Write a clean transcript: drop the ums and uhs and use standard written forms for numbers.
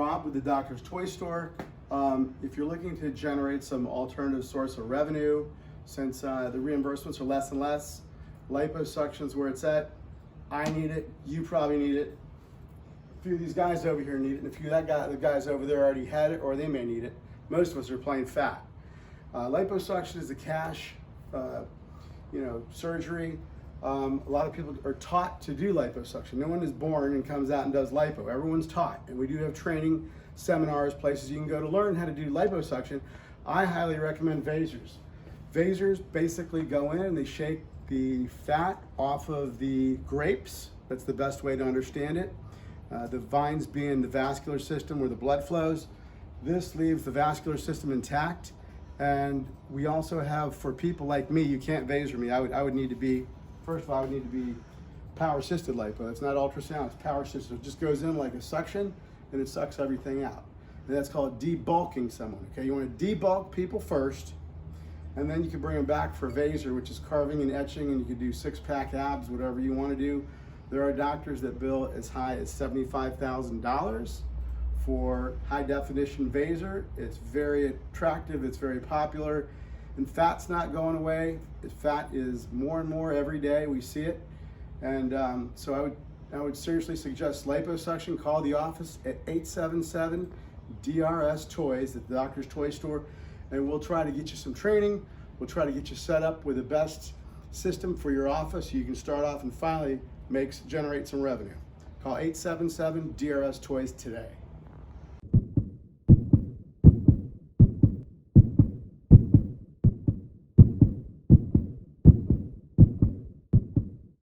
Rob with the Doctor's Toy Store. If you're looking to generate some alternative source of revenue, since the reimbursements are less and less, liposuction's where it's at. I need it, you probably need it. A few of these guys over here need it, and a few of the guys over there already had it, or they may need it. Most of us are plain fat. Liposuction is a cash surgery. A lot of people are taught to do liposuction. No one is born and comes out and does lipo. Everyone's taught, and we do have training seminars, places you can go to learn how to do liposuction. I highly recommend Vasers. Vasers basically go in and they shake the fat off of the grapes. That's the best way to understand it. The vines being the vascular system where the blood flows. This leaves the vascular system intact. And we also have, for people like me, you can't Vaser me. I would need to be, first of all, I would need to be power assisted lipo. It's not ultrasound, it's power assisted. It just goes in like a suction and it sucks everything out. And that's called debulking someone, okay? You want to debulk people first, and then you can bring them back for Vaser, which is carving and etching, and you can do six-pack abs, whatever you want to do. There are doctors that bill as high as $75,000 for high definition Vaser. It's very attractive, it's very popular, and fat's not going away. Fat is more and more every day, we see it. And so I would seriously suggest liposuction. Call the office at 877-DRS-TOYS at the Doctor's Toy Store, and we'll try to get you some training. We'll try to get you set up with the best system for your office so you can start off and finally generate some revenue. Call 877-DRS-TOYS today.